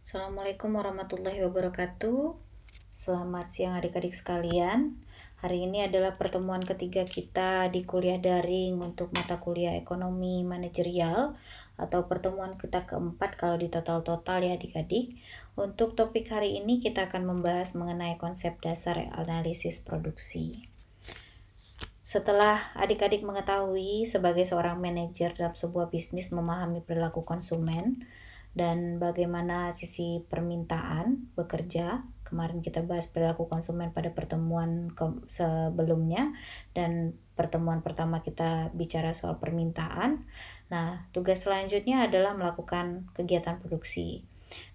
Assalamualaikum warahmatullahi wabarakatuh. Selamat siang adik-adik sekalian. Hari ini adalah pertemuan ketiga kita di kuliah daring untuk mata kuliah ekonomi manajerial atau pertemuan kita keempat kalau di total-total ya adik-adik. Untuk topik hari ini kita akan membahas mengenai konsep dasar analisis produksi. Setelah adik-adik mengetahui sebagai seorang manajer dalam sebuah bisnis memahami perilaku konsumen dan bagaimana sisi permintaan bekerja. Kemarin kita bahas perilaku konsumen pada pertemuan sebelumnya dan pertemuan pertama kita bicara soal permintaan. Nah, tugas selanjutnya adalah melakukan kegiatan produksi.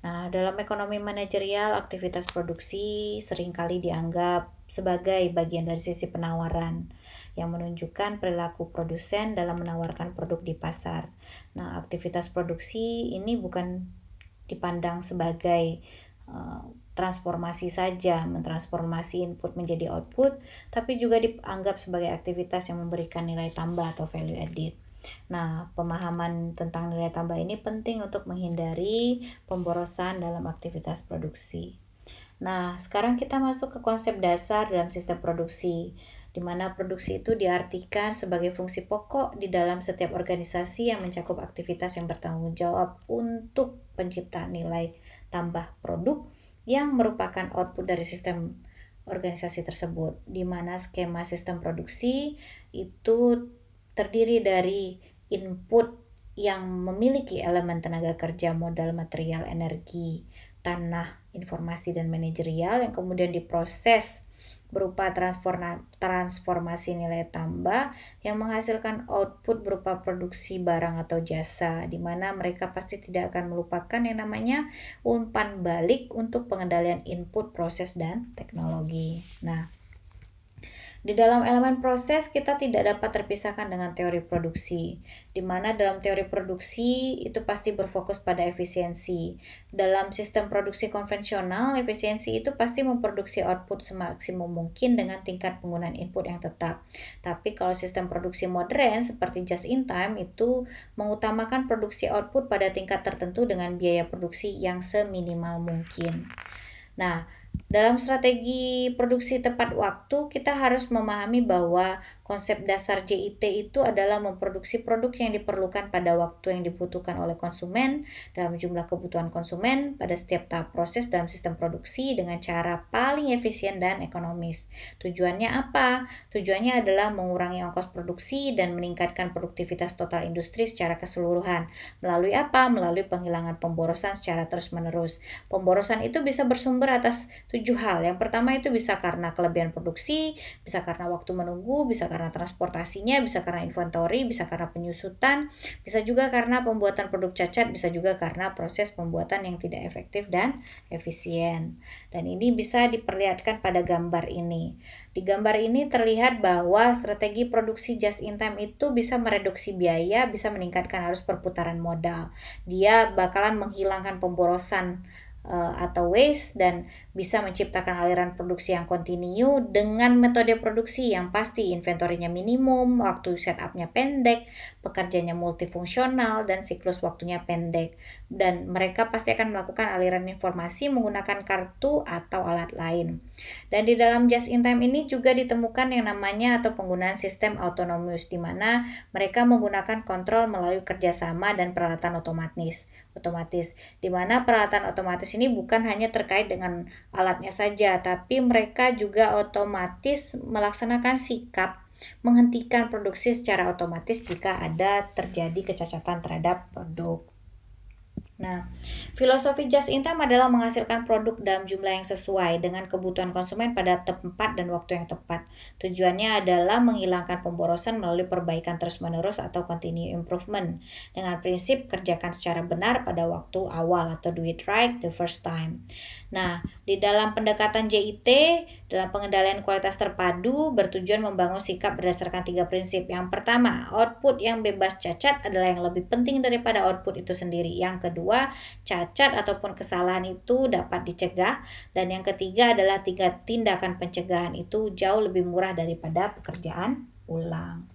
Nah, dalam ekonomi manajerial, aktivitas produksi seringkali dianggap sebagai bagian dari sisi penawaran yang menunjukkan perilaku produsen dalam menawarkan produk di pasar. Nah, aktivitas produksi ini bukan dipandang sebagai transformasi saja, mentransformasi input menjadi output, tapi juga dianggap sebagai aktivitas yang memberikan nilai tambah atau value added. Nah, pemahaman tentang nilai tambah ini penting untuk menghindari pemborosan dalam aktivitas produksi. Nah, sekarang kita masuk ke konsep dasar dalam sistem produksi, di mana produksi itu diartikan sebagai fungsi pokok di dalam setiap organisasi yang mencakup aktivitas yang bertanggung jawab untuk penciptaan nilai tambah produk yang merupakan output dari sistem organisasi tersebut, di mana skema sistem produksi itu terdiri dari input yang memiliki elemen tenaga kerja, modal, material, energi, tanah, informasi, dan manajerial yang kemudian diproses berupa transformasi nilai tambah yang menghasilkan output berupa produksi barang atau jasa, di mana mereka pasti tidak akan melupakan yang namanya umpan balik untuk pengendalian input, proses, dan teknologi. Nah, di dalam elemen proses kita tidak dapat terpisahkan dengan teori produksi, di mana dalam teori produksi itu pasti berfokus pada efisiensi. Dalam sistem produksi konvensional, efisiensi itu pasti memproduksi output semaksimum mungkin dengan tingkat penggunaan input yang tetap. Tapi kalau sistem produksi modern seperti just in time itu mengutamakan produksi output pada tingkat tertentu dengan biaya produksi yang seminimal mungkin. Nah, dalam strategi produksi tepat waktu, kita harus memahami bahwa konsep dasar JIT itu adalah memproduksi produk yang diperlukan pada waktu yang dibutuhkan oleh konsumen dalam jumlah kebutuhan konsumen pada setiap tahap proses dalam sistem produksi dengan cara paling efisien dan ekonomis. Tujuannya apa? Tujuannya adalah mengurangi ongkos produksi dan meningkatkan produktivitas total industri secara keseluruhan. Melalui apa? Melalui penghilangan pemborosan secara terus-menerus. Pemborosan itu bisa bersumber atas 7 hal. Yang pertama itu bisa karena kelebihan produksi, bisa karena waktu menunggu, bisa karena transportasinya, bisa karena inventory, bisa karena penyusutan, bisa juga karena pembuatan produk cacat, bisa juga karena proses pembuatan yang tidak efektif dan efisien. Dan ini bisa diperlihatkan pada gambar ini. Di gambar ini terlihat bahwa strategi produksi just in time itu bisa mereduksi biaya, bisa meningkatkan arus perputaran modal. Dia bakalan menghilangkan pemborosan atau waste dan bisa menciptakan aliran produksi yang kontinu dengan metode produksi yang pasti inventorinya minimum, waktu setupnya pendek, pekerjanya multifungsional, dan siklus waktunya pendek. Dan mereka pasti akan melakukan aliran informasi menggunakan kartu atau alat lain. Dan di dalam just in time ini juga ditemukan yang namanya atau penggunaan sistem autonomous, di mana mereka menggunakan kontrol melalui kerjasama dan peralatan otomatis, di mana peralatan otomatis ini bukan hanya terkait dengan alatnya saja, tapi mereka juga otomatis melaksanakan sikap menghentikan produksi secara otomatis jika ada terjadi kecacatan terhadap produk. Nah, filosofi just in time adalah menghasilkan produk dalam jumlah yang sesuai dengan kebutuhan konsumen pada tempat dan waktu yang tepat. Tujuannya adalah menghilangkan pemborosan melalui perbaikan terus-menerus atau continue improvement dengan prinsip kerjakan secara benar pada waktu awal atau do it right the first time. Nah, di dalam pendekatan JIT, dalam pengendalian kualitas terpadu bertujuan membangun sikap berdasarkan 3 prinsip. Yang pertama, output yang bebas cacat adalah yang lebih penting daripada output itu sendiri. Yang kedua, cacat ataupun kesalahan itu dapat dicegah. Dan yang ketiga adalah tindakan pencegahan itu jauh lebih murah daripada pekerjaan ulang.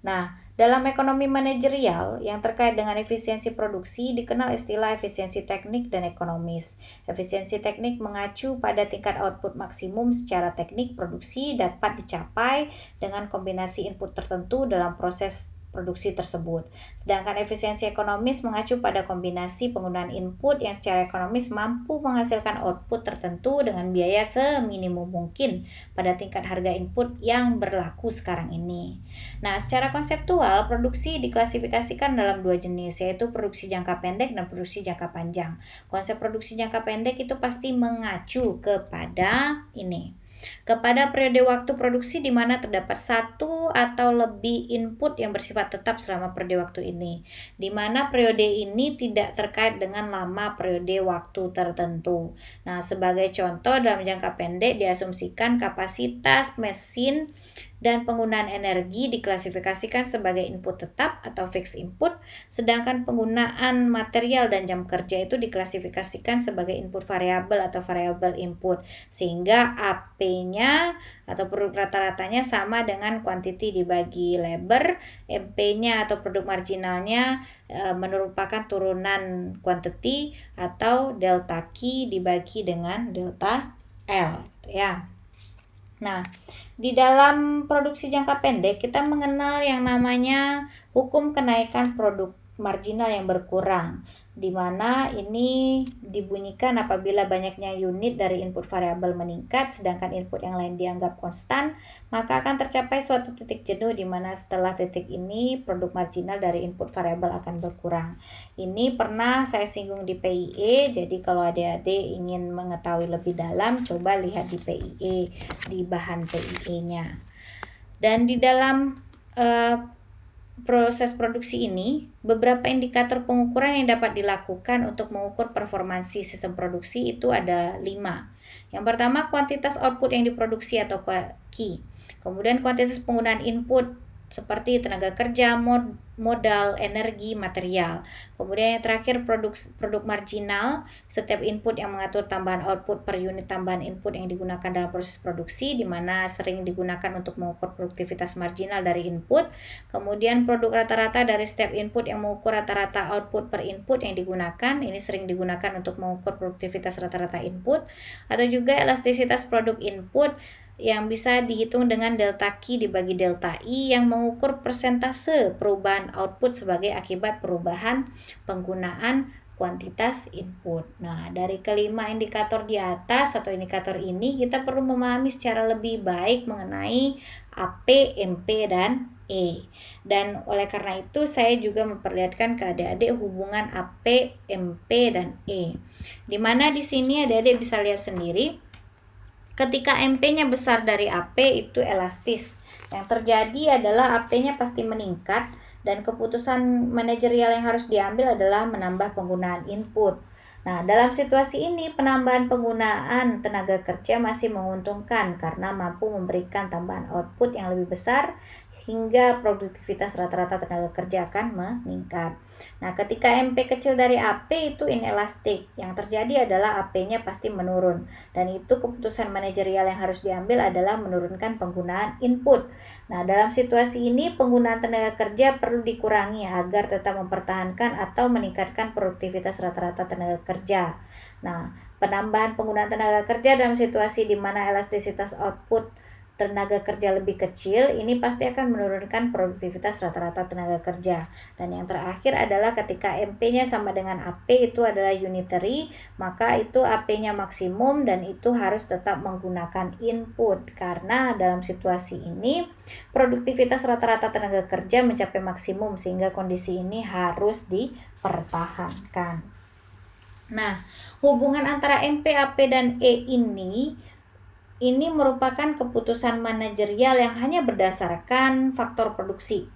Nah, Dalam ekonomi manajerial yang terkait dengan efisiensi produksi dikenal istilah efisiensi teknik dan ekonomis. Efisiensi teknik mengacu pada tingkat output maksimum secara teknik produksi dapat dicapai dengan kombinasi input tertentu dalam proses produksi tersebut. Sedangkan efisiensi ekonomis mengacu pada kombinasi penggunaan input yang secara ekonomis mampu menghasilkan output tertentu dengan biaya seminimum mungkin pada tingkat harga input yang berlaku sekarang ini. Nah, secara konseptual, produksi diklasifikasikan dalam dua jenis, yaitu produksi jangka pendek dan produksi jangka panjang. Konsep produksi jangka pendek itu pasti mengacu kepada periode waktu produksi di mana terdapat satu atau lebih input yang bersifat tetap selama periode waktu ini, di mana periode ini tidak terkait dengan lama periode waktu tertentu. Nah, sebagai contoh dalam jangka pendek diasumsikan kapasitas mesin dan penggunaan energi diklasifikasikan sebagai input tetap atau fixed input, sedangkan penggunaan material dan jam kerja itu diklasifikasikan sebagai input variabel atau variable input, sehingga AP-nya atau produk rata-ratanya sama dengan quantity dibagi labor, MP-nya atau produk marginalnya merupakan turunan quantity atau delta Q dibagi dengan delta L, ya. Nah, di dalam produksi jangka pendek kita mengenal yang namanya hukum kenaikan produk marginal yang berkurang, di mana ini dibunyikan apabila banyaknya unit dari input variabel meningkat sedangkan input yang lain dianggap konstan, maka akan tercapai suatu titik jenuh di mana setelah titik ini produk marginal dari input variabel akan berkurang. Ini pernah saya singgung di PIE, jadi kalau adik-adik ingin mengetahui lebih dalam coba lihat di PIE, di bahan PIE-nya. Dan di dalam proses produksi ini, beberapa indikator pengukuran yang dapat dilakukan untuk mengukur performansi sistem produksi itu ada 5. Yang pertama, kuantitas output yang diproduksi atau Q. Kemudian kuantitas penggunaan input seperti tenaga kerja, modal, energi, material. Kemudian yang terakhir produk marginal, setiap input yang mengatur tambahan output per unit tambahan input yang digunakan dalam proses produksi, di mana sering digunakan untuk mengukur produktivitas marginal dari input. Kemudian produk rata-rata dari setiap input yang mengukur rata-rata output per input yang digunakan, ini sering digunakan untuk mengukur produktivitas rata-rata input, atau juga elastisitas produk input yang bisa dihitung dengan delta Q dibagi delta I yang mengukur persentase perubahan output sebagai akibat perubahan penggunaan kuantitas input. Nah, dari kelima indikator di atas atau indikator ini kita perlu memahami secara lebih baik mengenai AP, MP, dan E. Dan oleh karena itu saya juga memperlihatkan ke adik-adik hubungan AP, MP, dan E. Dimana di sini adik-adik bisa lihat sendiri. Ketika MP-nya besar dari AP itu elastis. Yang terjadi adalah AP-nya pasti meningkat dan keputusan manajerial yang harus diambil adalah menambah penggunaan input. Nah, dalam situasi ini penambahan penggunaan tenaga kerja masih menguntungkan karena mampu memberikan tambahan output yang lebih besar hingga produktivitas rata-rata tenaga kerja akan meningkat. Nah, ketika MP kecil dari AP itu inelastik. Yang terjadi adalah AP-nya pasti menurun. Dan itu keputusan manajerial yang harus diambil adalah menurunkan penggunaan input. Nah, dalam situasi ini penggunaan tenaga kerja perlu dikurangi agar tetap mempertahankan atau meningkatkan produktivitas rata-rata tenaga kerja. Nah, penambahan penggunaan tenaga kerja dalam situasi di mana elastisitas output tenaga kerja lebih kecil, ini pasti akan menurunkan produktivitas rata-rata tenaga kerja. Dan yang terakhir adalah ketika MP-nya sama dengan AP itu adalah unitary, maka itu AP-nya maksimum dan itu harus tetap menggunakan input. Karena dalam situasi ini, produktivitas rata-rata tenaga kerja mencapai maksimum sehingga kondisi ini harus dipertahankan. Nah, hubungan antara MP, AP, dan E ini merupakan keputusan manajerial yang hanya berdasarkan faktor produksi,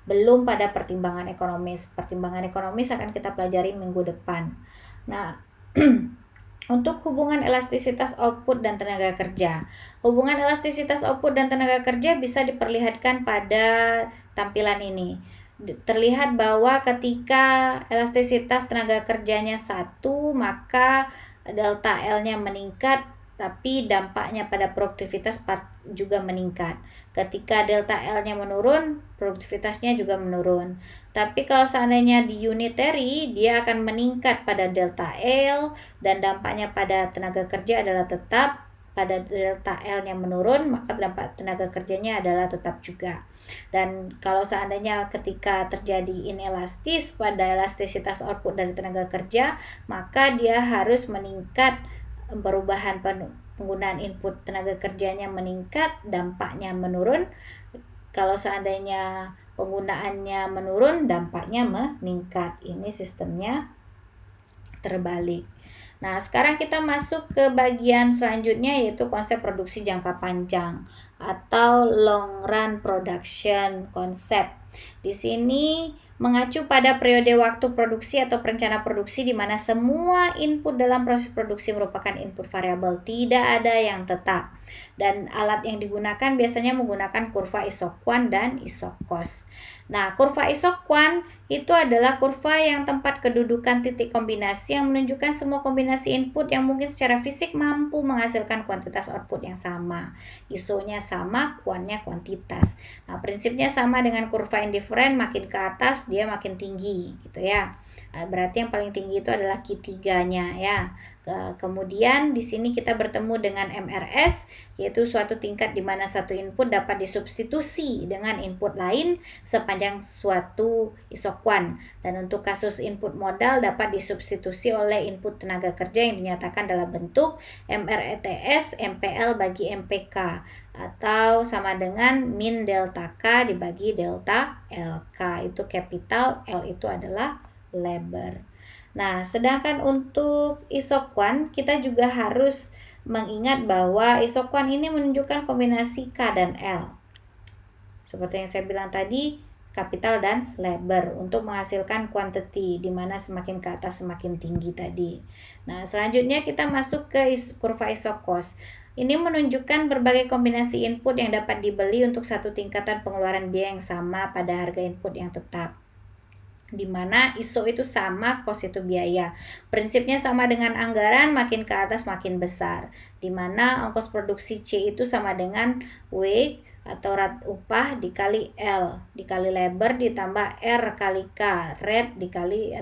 belum pada pertimbangan ekonomis. Pertimbangan ekonomis akan kita pelajari minggu depan. Nah, untuk hubungan elastisitas output dan tenaga kerja. Hubungan elastisitas output dan tenaga kerja bisa diperlihatkan pada tampilan ini. Terlihat bahwa ketika elastisitas tenaga kerjanya 1, maka delta L-nya meningkat tapi dampaknya pada produktivitas juga meningkat. Ketika delta L-nya menurun, produktivitasnya juga menurun. Tapi kalau seandainya di unitary, dia akan meningkat pada delta L, dan dampaknya pada tenaga kerja adalah tetap. Pada delta L-nya menurun, maka dampak tenaga kerjanya adalah tetap juga. Dan kalau seandainya ketika terjadi inelastis pada elastisitas output dari tenaga kerja, maka dia harus meningkat. Perubahan penggunaan input tenaga kerjanya meningkat, dampaknya menurun. Kalau seandainya penggunaannya menurun, dampaknya meningkat. Ini sistemnya terbalik. Nah, sekarang kita masuk ke bagian selanjutnya, yaitu konsep produksi jangka panjang atau long run production konsep. Di sini mengacu pada periode waktu produksi atau perencana produksi, di mana semua input dalam proses produksi merupakan input variabel, tidak ada yang tetap. Dan alat yang digunakan biasanya menggunakan kurva Isoquant dan Isocos. Nah, kurva Isoquant itu adalah kurva yang tempat kedudukan titik kombinasi yang menunjukkan semua kombinasi input yang mungkin secara fisik mampu menghasilkan kuantitas output yang sama. ISO-nya sama, kuantnya kuantitas. Nah, prinsipnya sama dengan kurva indifferent, makin ke atas dia makin tinggi gitu ya. Berarti yang paling tinggi itu adalah Q3-nya ya. Kemudian di sini kita bertemu dengan MRS, yaitu suatu tingkat di mana satu input dapat disubstitusi dengan input lain sepanjang suatu isoquant. Dan untuk kasus input modal dapat disubstitusi oleh input tenaga kerja yang dinyatakan dalam bentuk MRETS MPL bagi MPK, atau sama dengan min delta K dibagi delta LK. Itu capital, L itu adalah labor. Nah, sedangkan untuk isoquant kita juga harus mengingat bahwa isoquant ini menunjukkan kombinasi K dan L. Seperti yang saya bilang tadi, capital dan labor untuk menghasilkan quantity, di mana semakin ke atas semakin tinggi tadi. Nah, selanjutnya kita masuk ke kurva Isocos. Ini menunjukkan berbagai kombinasi input yang dapat dibeli untuk satu tingkatan pengeluaran biaya yang sama pada harga input yang tetap, di mana ISO itu sama, cost itu biaya. Prinsipnya sama dengan anggaran, makin ke atas makin besar, di mana ongkos produksi C itu sama dengan wage atau upah dikali L dikali labor ditambah R kali K, rate dikali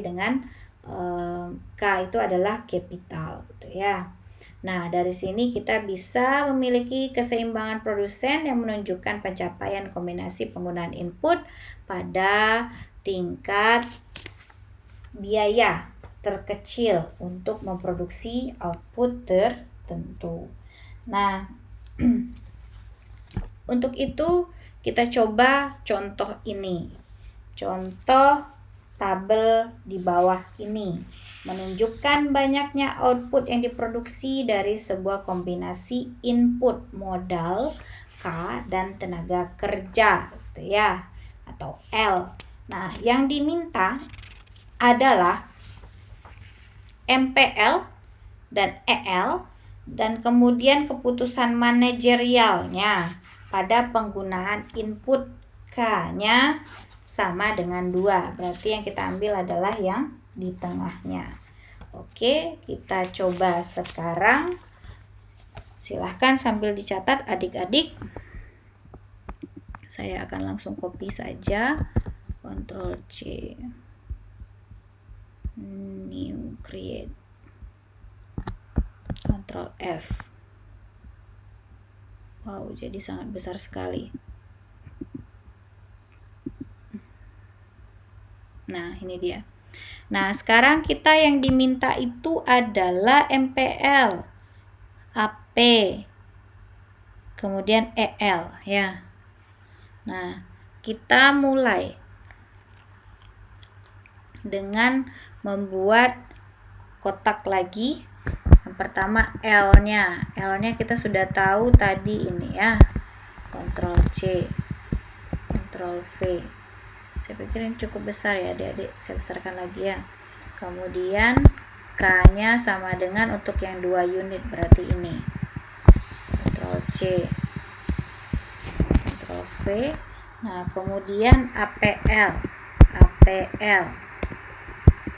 dengan K itu adalah capital gitu ya. Nah, dari sini kita bisa memiliki keseimbangan produsen yang menunjukkan pencapaian kombinasi penggunaan input pada tingkat biaya terkecil untuk memproduksi output tertentu. Nah, untuk itu kita coba contoh ini. Contoh tabel di bawah ini menunjukkan banyaknya output yang diproduksi dari sebuah kombinasi input modal K dan tenaga kerja gitu ya, atau L. Nah, yang diminta adalah MPL dan EL, dan kemudian keputusan manajerialnya pada penggunaan input K-nya sama dengan 2. Berarti yang kita ambil adalah yang di tengahnya. Oke, kita coba sekarang. Silahkan sambil dicatat adik-adik. Saya akan langsung copy saja. Ctrl C. New create. Ctrl F. Wow, jadi sangat besar sekali. Nah, ini dia. Nah, sekarang kita yang diminta itu adalah MPL, AP, kemudian EL ya. Nah, kita mulai dengan membuat kotak lagi. Yang pertama L-nya. L-nya kita sudah tahu tadi ini ya. Ctrl C, Ctrl V. Saya pikir ini cukup besar ya adik-adik, saya besarkan lagi ya. Kemudian K-nya sama dengan untuk yang 2 unit, berarti ini. Ctrl C, Ctrl V. Nah, kemudian APL.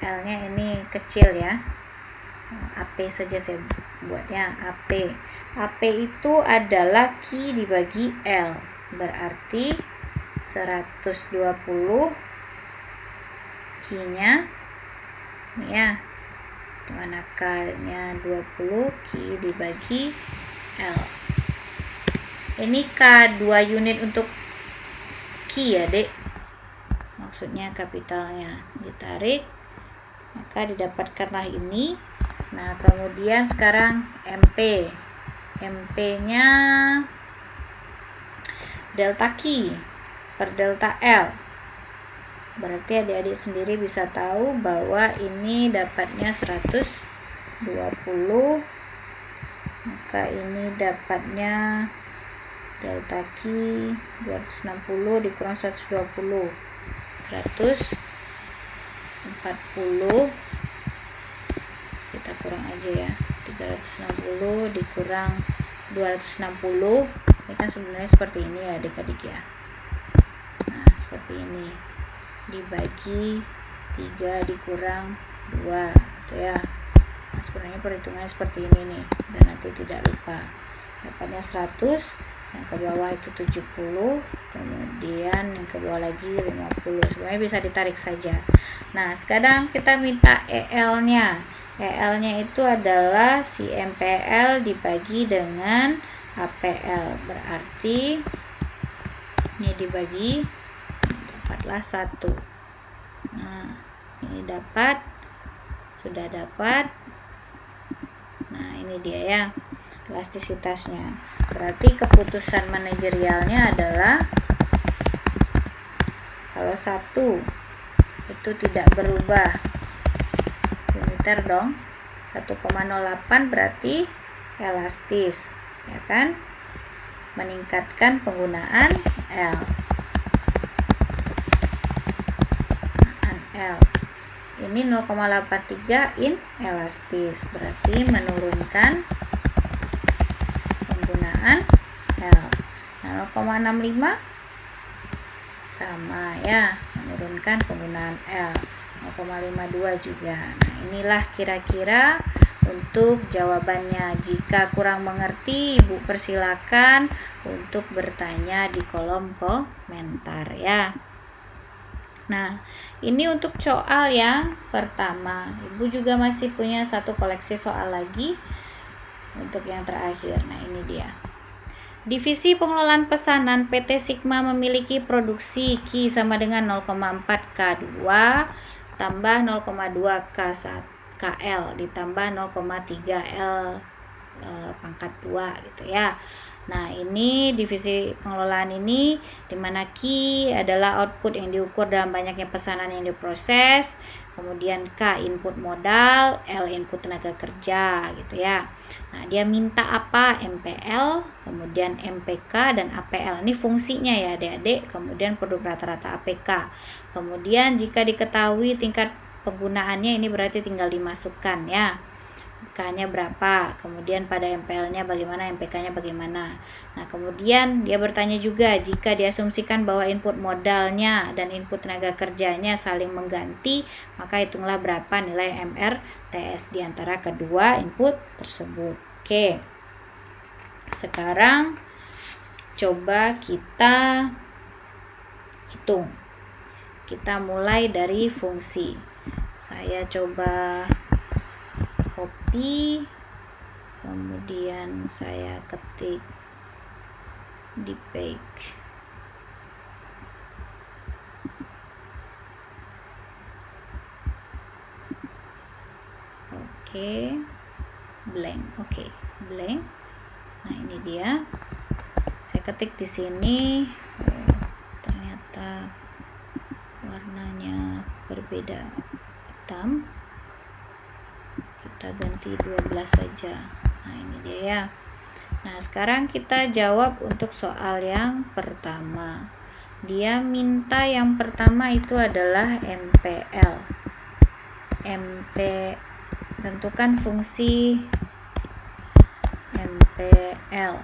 L-nya ini kecil ya. AP saja saya buatnya. AP itu adalah Q dibagi L, berarti 120 Q-nya ini ya, dimana K-nya 20, Q dibagi L. Ini K 2 unit untuk Q ya dek, maksudnya kapitalnya ditarik, maka didapatkanlah ini. Nah kemudian sekarang MP nya delta Q per delta L, berarti adik-adik sendiri bisa tahu bahwa ini dapatnya 120, maka ini dapatnya delta Q 260 dikurang 120, 140, kita kurang aja ya, 360 dikurang 260, ini kan sebenarnya seperti ini ya adik-adik ya. Nah seperti ini, dibagi 3 dikurang 2 gitu ya. Nah sebenarnya perhitungannya seperti ini nih, dan nanti tidak lupa dapatnya 100, yang ke bawah itu 70, kemudian yang ke bawah lagi 50. Sebenarnya bisa ditarik saja. Nah sekarang kita minta EL nya itu adalah si MPL dibagi dengan APL, berarti ini dibagi dapatlah 1. Nah ini sudah dapat. Nah ini dia ya elastisitasnya, berarti keputusan manajerialnya adalah kalau 1 itu tidak berubah uniter dong, 1,08 berarti elastis ya kan, meningkatkan penggunaan L. Ini 0,83 inelastis, berarti menurunkan penggunaan L. Nah, 0,65 sama ya, menurunkan penggunaan L. 0,52 juga. Nah inilah kira-kira untuk jawabannya. Jika kurang mengerti, Ibu persilakan untuk bertanya di kolom komentar ya. Nah ini untuk soal yang pertama. Ibu juga masih punya satu koleksi soal lagi untuk yang terakhir. Nah ini dia. Divisi pengelolaan pesanan PT Sigma memiliki produksi Q sama dengan 0,4 K2 tambah 0,2 KL ditambah 0,3 L pangkat 2 gitu ya. Nah ini divisi pengelolaan ini dimana Q adalah output yang diukur dalam banyaknya pesanan yang diproses, kemudian K input modal, L input tenaga kerja gitu ya. Nah dia minta apa? MPL, kemudian MPK dan APL, ini fungsinya ya adik-adik, kemudian produk rata-rata APK. Kemudian jika diketahui tingkat penggunaannya, ini berarti tinggal dimasukkan ya, K-nya berapa, kemudian pada MPL-nya bagaimana, MPK-nya bagaimana. Nah kemudian dia bertanya juga, jika diasumsikan bahwa input modalnya dan input tenaga kerjanya saling mengganti, maka hitunglah berapa nilai MRTS di antara kedua input tersebut. Oke, sekarang coba kita hitung. Kita mulai dari fungsi. Saya coba copy, kemudian saya ketik di page. Oke, blank. Oke, blank. Nah ini dia. Saya ketik di sini. Ternyata warnanya berbeda, hitam. Kita ganti 12 saja. Nah ini dia ya. Nah sekarang kita jawab untuk soal yang pertama. Dia minta yang pertama itu adalah MPL. Tentukan fungsi MPL.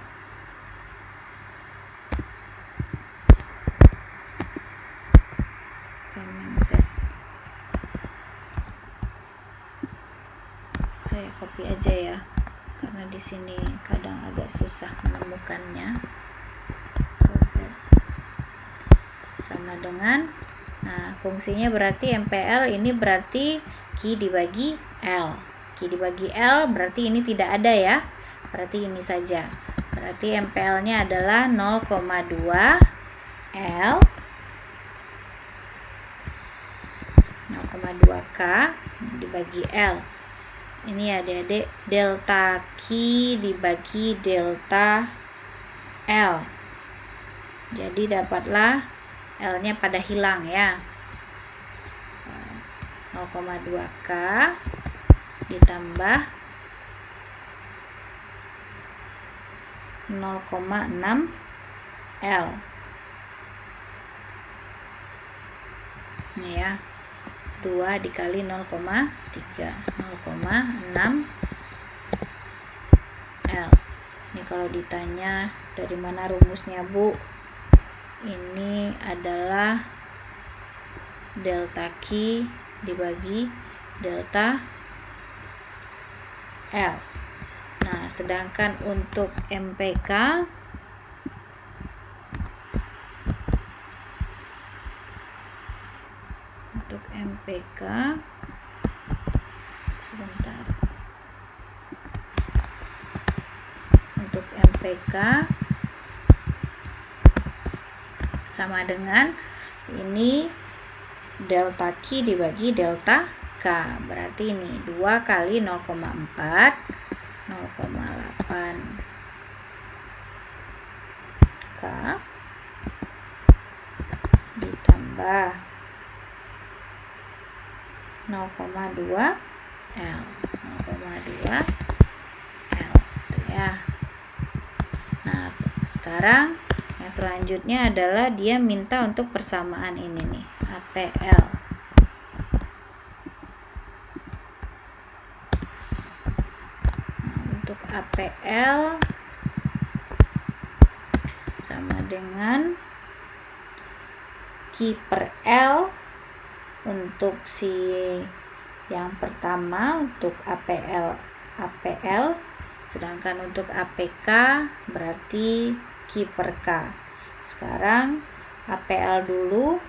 Saya copy aja ya, karena di sini kadang agak susah menemukannya. Sama dengan, nah fungsinya berarti MPL ini berarti Q dibagi L. Q dibagi L berarti ini tidak ada ya, berarti ini saja. Berarti MPL nya adalah 0,2 L 0,2 K dibagi L. Ini adik-adik delta Q dibagi delta L. Jadi dapatlah L nya pada hilang ya, 0,2 K ditambah 0,6 L. Ini ya, 2 dikali 0,3, 0,6 L. Ini kalau ditanya dari mana rumusnya Bu, ini adalah delta Q dibagi delta L. Nah, sedangkan untuk MPK sebentar. Untuk MPK sama dengan ini delta Q dibagi delta K. Berarti ini 2 kali 0,4, 0,8 K ditambah 0,2 L. 0,2 L itu ya. Nah, sekarang yang selanjutnya adalah dia minta untuk persamaan ini nih, APL. Nah, untuk APL sama dengan Q per L untuk si yang pertama untuk APL, sedangkan untuk APK berarti Q per K. Sekarang APL dulu,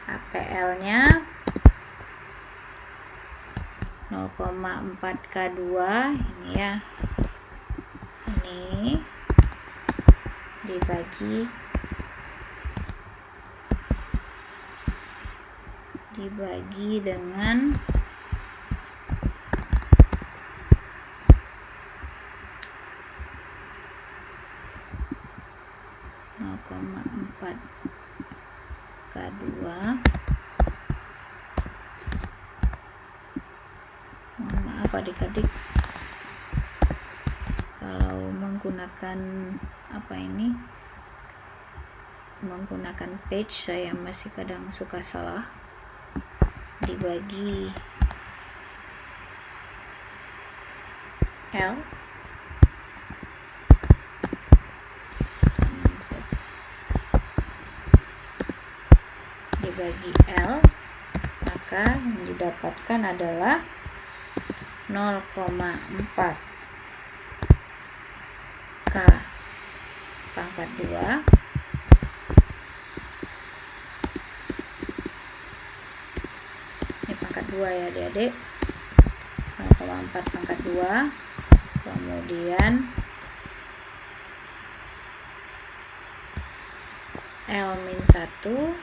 APL nya 0,4 K2 ini ya, ini dibagi dengan 0,4 K2. Mohon maaf adik-adik kalau menggunakan menggunakan page, saya masih kadang suka salah. Dibagi L dibagi L, maka yang didapatkan adalah 0,4 K pangkat 2 ini pangkat 2 ya adik-adik, 0,4 pangkat 2, kemudian L min 1,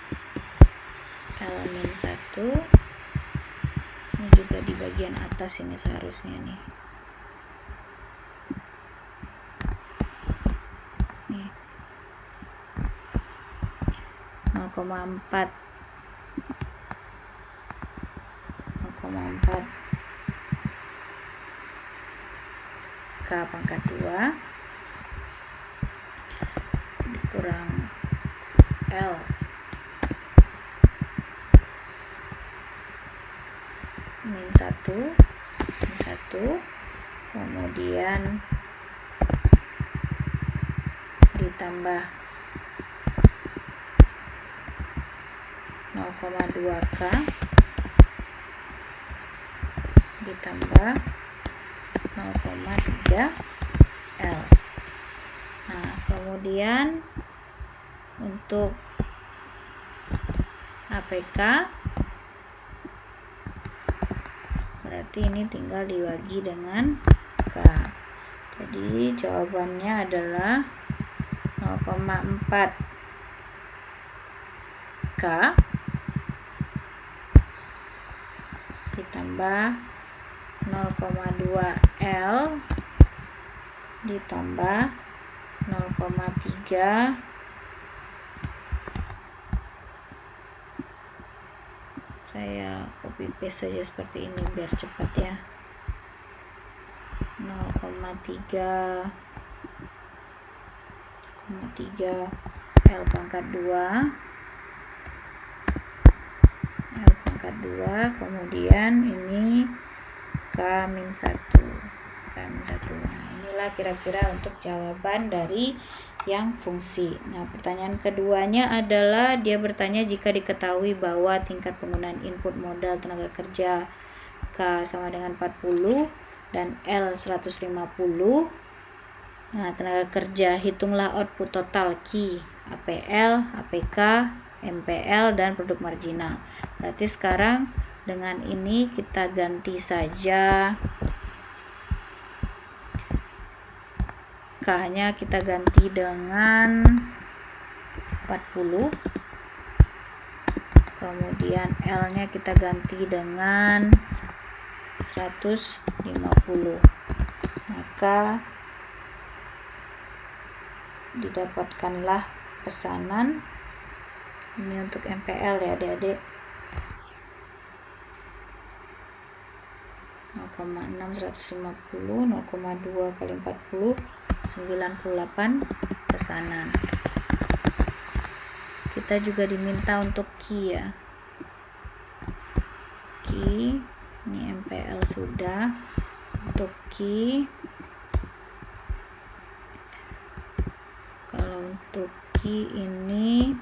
ini juga di bagian atas ini seharusnya nih. 0,4 K pangkat 2 dikurang L min 1, kemudian ditambah 0,2 K ditambah 0,3 L. Nah, kemudian untuk APK berarti ini tinggal dibagi dengan K. Jadi jawabannya adalah 0,4 K ditambah 0,2 L ditambah 0,3 saya copy paste saja seperti ini biar cepat ya. 0,3 L pangkat 2 kemudian ini K-1. Nah, inilah kira-kira untuk jawaban dari yang fungsi. Nah, pertanyaan keduanya adalah dia bertanya jika diketahui bahwa tingkat penggunaan input modal tenaga kerja K sama dengan 40 dan L 150. Nah, tenaga kerja, hitunglah output total Q, APL, APK, MPL, dan produk marginal. Berarti sekarang dengan ini kita ganti saja K-nya kita ganti dengan 40, kemudian L-nya kita ganti dengan 150. Maka didapatkanlah pesanan ini untuk MPL ya adik-adik, 0,6 150, 0,2 kali 40 98 pesanan. Kita juga diminta untuk Q ya. Q ini MPL sudah. Untuk Q, kalau untuk Q ini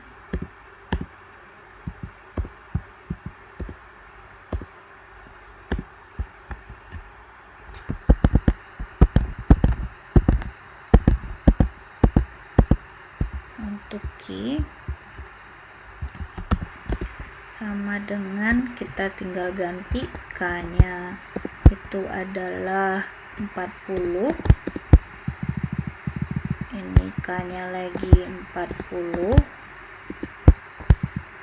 sama dengan kita tinggal ganti K-nya itu adalah 40, ini K-nya lagi 40,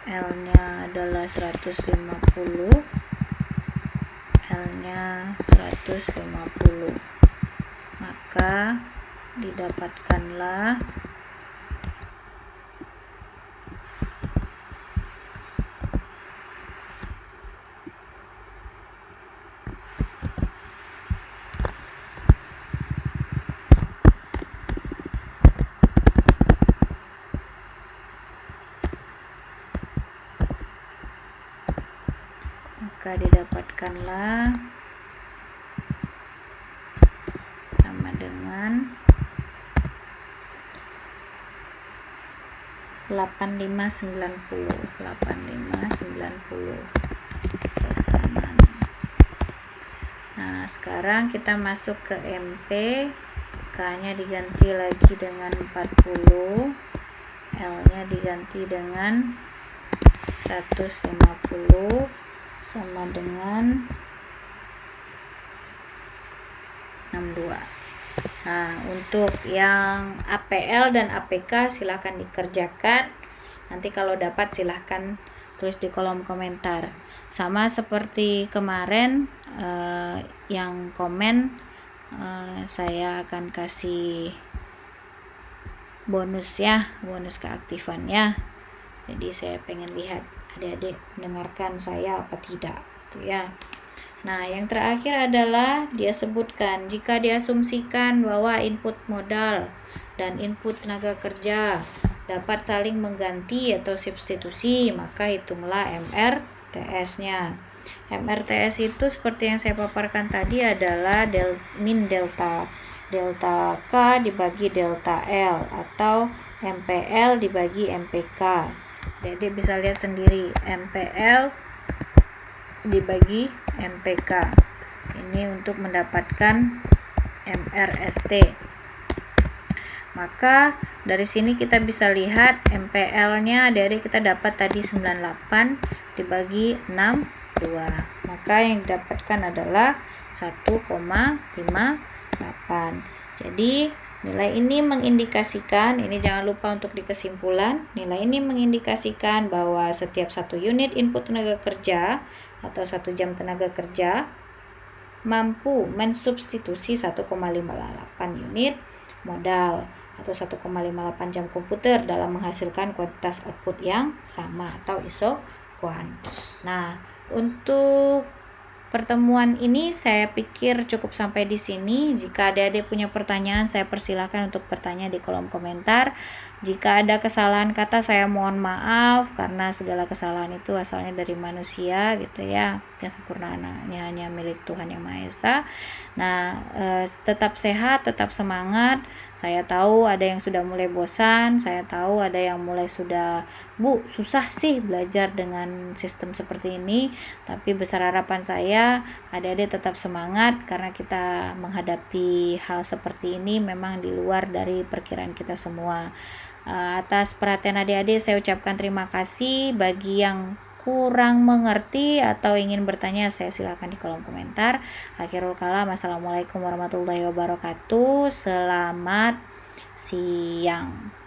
L-nya adalah 150, L-nya 150. Maka didapatkanlah sama dengan 8590 pesanan. Nah, sekarang kita masuk ke MP. K-nya diganti lagi dengan 40, L-nya diganti dengan 150 sama dengan 62. Nah, untuk yang APL dan APK silahkan dikerjakan. Nanti kalau dapat silahkan tulis di kolom komentar. Sama seperti kemarin yang komen saya akan kasih bonus ya, bonus keaktifan ya. Jadi saya pengen lihat adik-adik mendengarkan saya apa tidak gitu ya. Nah, yang terakhir adalah dia sebutkan jika diasumsikan bahwa input modal dan input tenaga kerja dapat saling mengganti atau substitusi, maka hitunglah MRTS-nya. MRTS itu seperti yang saya paparkan tadi adalah min delta K dibagi delta L atau MPL dibagi MPK. Jadi bisa lihat sendiri MPL dibagi MPK. Ini untuk mendapatkan MRST. Maka dari sini kita bisa lihat MPL-nya dari kita dapat tadi 98 dibagi 62. Maka yang didapatkan adalah 1,58. Jadi nilai ini mengindikasikan, ini jangan lupa untuk di kesimpulan, nilai ini mengindikasikan bahwa setiap 1 unit input tenaga kerja atau 1 jam tenaga kerja mampu mensubstitusi 1,58 unit modal atau 1,58 jam komputer dalam menghasilkan kuantitas output yang sama atau isokuan. Nah, untuk pertemuan ini saya pikir cukup sampai di sini. Jika adik-adik punya pertanyaan, saya persilahkan untuk bertanya di kolom komentar. Jika ada kesalahan kata, saya mohon maaf karena segala kesalahan itu asalnya dari manusia gitu ya. Yang sempurna hanya milik Tuhan Yang Maha Esa. Nah, tetap sehat, tetap semangat. Saya tahu ada yang sudah mulai bosan, saya tahu ada yang mulai sudah, Bu, susah sih belajar dengan sistem seperti ini. Tapi besar harapan saya, adik-adik tetap semangat karena kita menghadapi hal seperti ini memang di luar dari perkiraan kita semua. Atas perhatian adik-adik saya ucapkan terima kasih. Bagi yang kurang mengerti atau ingin bertanya, saya silakan di kolom komentar. Akhirul kalam, assalamualaikum warahmatullahi wabarakatuh. Selamat siang.